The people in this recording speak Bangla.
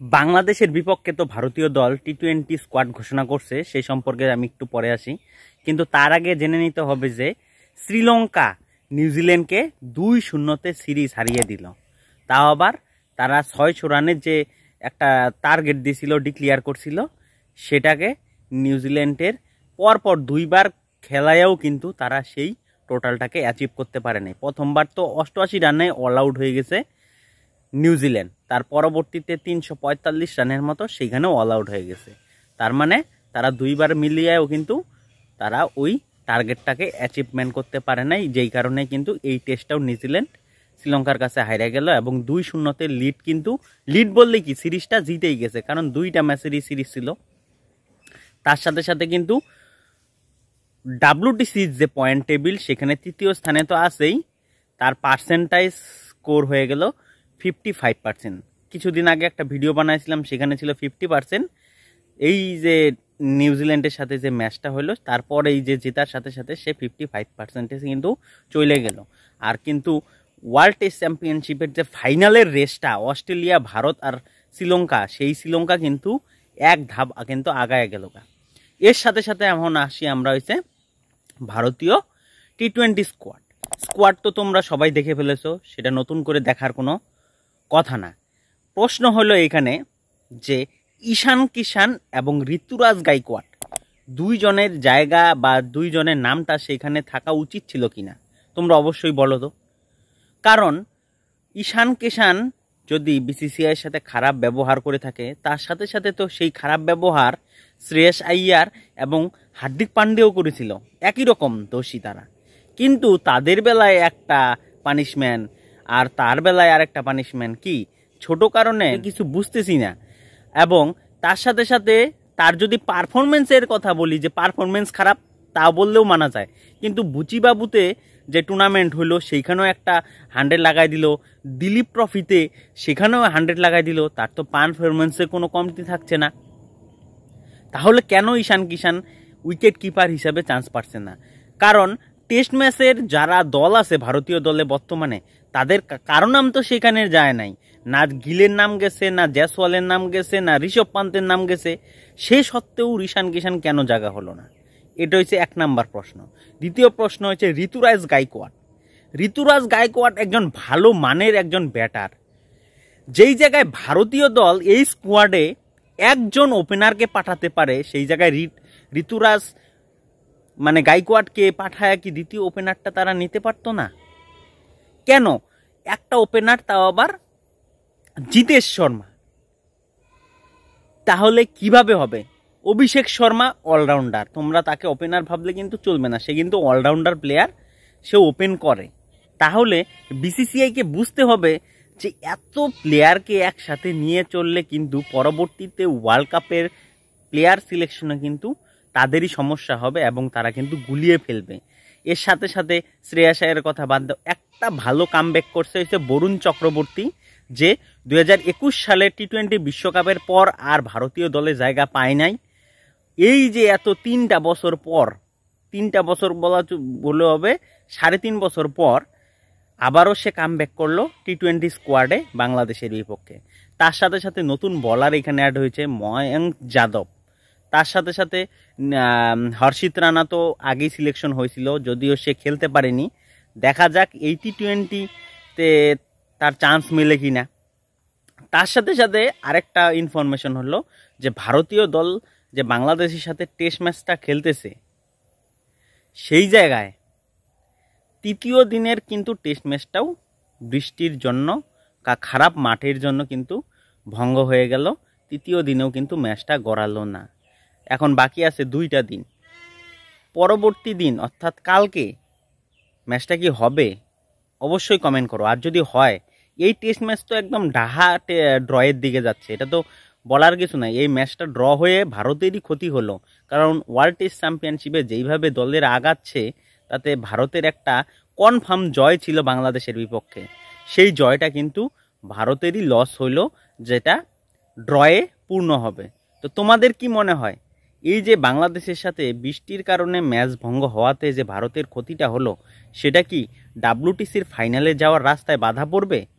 বাংলাদেশের বিপক্ষে তো ভারতীয় দল টি-20 স্কোয়াড ঘোষণা করছে, সেই সম্পর্কে আমি একটু পরে আসি। কিন্তু তার আগে জেনে নিতে হবে যে শ্রীলঙ্কা নিউজিল্যান্ডকে 2-0 সিরিজ হারিয়ে দিল। তাও আবার তারা 600 রানের যে একটা টার্গেট দিয়েছিল, ডিক্লিয়ার করছিল, সেটাকে নিউজিল্যান্ডের পরপর দুইবার খেলায়ও কিন্তু তারা সেই টোটালটাকে অ্যাচিভ করতে পারে নাই। প্রথমবার তো 88 রানে অল আউট হয়ে গেছে নিউজিল্যান্ড, তার পরবর্তীতে 345 রানের মতো সেখানেও অল আউট হয়ে গেছে। তার মানে তারা দুইবার মিলিয়েও কিন্তু তারা ওই টার্গেটটাকে অ্যাচিভমেন্ট করতে পারে নাই, যেই কারণে কিন্তু এই টেস্টটাও নিউজিল্যান্ড শ্রীলঙ্কার কাছে হারিয়ে গেল এবং 2-0 লিড, কিন্তু লিড বললেই কি সিরিজটা জিতেই গেছে, কারণ দুইটা ম্যাচেরই সিরিজ ছিল। তার সাথে সাথে কিন্তু WTC যে পয়েন্ট টেবিল, সেখানে তৃতীয় স্থানে তো আছেই, তার পার্সেন্টাইজ স্কোর হয়ে গেল 55%। কিছুদিন আগে একটা ভিডিও বানাইছিলাম, সেখানে ছিল 50%। এই যে নিউজিল্যান্ডের সাথে যে ম্যাচটা হলো, তারপর এই যে জেতার সাথে সাথে সে 55% কিন্তু চলে গেল। আর কিন্তু ওয়ার্ল্ড টেস্ট চ্যাম্পিয়নশিপের যে ফাইনালের রেসটা অস্ট্রেলিয়া, ভারত আর শ্রীলঙ্কা, সেই শ্রীলঙ্কা কিন্তু এক ধাপ কিন্তু আগায় গেল। এর সাথে সাথে এখন আসি আমরা হয়েছে ভারতীয় টি-20 স্কোয়াড তো তোমরা সবাই দেখে ফেলেছো, সেটা নতুন করে দেখার কোনো কথা না। প্রশ্ন হলো এখানে যে ঈশান কিষান এবং ঋতুরাজ গাইকোয়াড় দুইজনের জায়গা বা দুইজনের নামটা সেখানে থাকা উচিত ছিল কিনা, তোমরা অবশ্যই বলো তো। কারণ ঈশান কিষান যদি বিসিসিআইয়ের সাথে খারাপ ব্যবহার করে থাকে, তার সাথে সাথে তো সেই খারাপ ব্যবহার শ্রেয়স আইয়ার এবং হার্দিক পান্ডেও করেছিল, একই রকম দোষী তারা। কিন্তু তাদের বেলায় একটা পানিশমেন্ট আর তার বেলায় আর একটা পানিশমেন্ট, কি ছোট কারণে কিছু বুঝতেছি না। এবং তার সাথে সাথে তার যদি পারফরমেন্সের কথা বলি, যে পারফরমেন্স খারাপ তা বললেও মানা যায়, কিন্তু বুচিবাবুতে যে টুর্নামেন্ট হলো সেইখানেও একটা 100 লাগাই দিল, দিলীপ ট্রফিতে সেখানেও 100 লাগাই দিল, তার তো পারফরমেন্সের কোনো কমতি থাকছে না। তাহলে কেন ঈশান কিষান উইকেট কিপার হিসাবে চান্স পাচ্ছে না? কারণ টেস্ট ম্যাচের যারা দল আছে ভারতীয় দলে বর্তমানে, তাদের কারো নাম তো সেখানে যায় নাই, না গিলের নাম গেছে, না জয়সওয়ালের নাম গেছে, না ঋষভ পান্তের নাম গেছে, সে সত্ত্বেও ঈশান কিষান কেন জায়গা হলো না? এটা হচ্ছে 1 নাম্বার প্রশ্ন। দ্বিতীয় প্রশ্ন হচ্ছে ঋতুরাজ গাইকোয়াড়। ঋতুরাজ গাইকোয়াড় একজন ভালো মানের একজন ব্যাটার, যেই জায়গায় ভারতীয় দল এই স্কোয়াডে একজন ওপেনারকে পাঠাতে পারে, সেই জায়গায় ঋতুরাজ মানে গাইকোয়াড়কে পাঠায় কি দ্বিতীয় ওপেনারটা তারা নিতে পারতো না? কেন একটা ওপেনার, তাও আবার জিতেশ শর্মা? তাহলে কিভাবে হবে? অভিষেক শর্মা অলরাউন্ডার, তোমরা তাকে ওপেনার ভাবলে কিন্তু চলবে না, সে কিন্তু অলরাউন্ডার প্লেয়ার, সে ওপেন করে। তাহলে বিসিসিআইকে বুঝতে হবে যে এত প্লেয়ারকে একসাথে নিয়ে চললে কিন্তু পরবর্তীতে ওয়ার্ল্ড কাপের প্লেয়ার সিলেকশনে কিন্তু তাদেরই সমস্যা হবে এবং তারা কিন্তু গুলিয়ে ফেলবে। এর সাথে সাথে শ্রেয়াস আইয়ারের কথা বাদ দাও, একটা ভালো কামব্যাক করছে হচ্ছে বরুণ চক্রবর্তী, যে 2021 সালের টি-20 বিশ্বকাপের পর আর ভারতীয় দলে জায়গা পায় নাই। এই যে এত 3টা বছর পর, 3টা বছর বলে হবে 3.5 বছর পর আবারও সে কামব্যাক করলো টি-20 স্কোয়াডে বাংলাদেশের বিপক্ষে। তার সাথে সাথে নতুন বলার এখানে অ্যাড হয়েছে ময়ঙ্ক যাদব। তার সাথে সাথে হর্ষিত রানা তো আগেই সিলেকশন হয়েছিল, যদিও সে খেলতে পারেনি। দেখা যাক এই টি-20তে তার চান্স মেলে কিনা। তার সাথে সাথে আরেকটা ইনফরমেশন হলো যে ভারতীয় দল যে বাংলাদেশের সাথে টেস্ট ম্যাচটা খেলতেছে, সেই জায়গায় তৃতীয় দিনের কিন্তু টেস্ট ম্যাচটাও বৃষ্টির জন্য, খারাপ মাঠের জন্য কিন্তু ভঙ্গ হয়ে গেল। তৃতীয় দিনেও কিন্তু ম্যাচটা গড়ালো না। এখন বাকি আছে 2টা দিন। পরবর্তী দিন অর্থাৎ কালকে ম্যাচটা কি হবে অবশ্যই কমেন্ট করো। আর যদি হয়, এই টেস্ট ম্যাচ তো একদম ডাহা ড্রয়ের দিকে যাচ্ছে, এটা তো বলার কিছু নাই। এই ম্যাচটা ড্র হয়ে ভারতেরই ক্ষতি হলো, কারণ ওয়ার্ল্ড টেস্ট চ্যাম্পিয়নশিপে যেইভাবে দলের আগাচ্ছে, তাতে ভারতের একটা কনফার্ম জয় ছিল বাংলাদেশের বিপক্ষে, সেই জয়টা কিন্তু ভারতেরই লস হইল, যেটা ড্রয়ে পূর্ণ হবে। তো তোমাদের কি মনে হয়, এই যে বাংলাদেশের সাথে বৃষ্টির কারণে ম্যাচ ভঙ্গ হওয়াতে যে ভারতের ক্ষতিটা হলো, সেটা কি WTCর ফাইনালে যাওয়ার রাস্তায় বাধা পড়বে?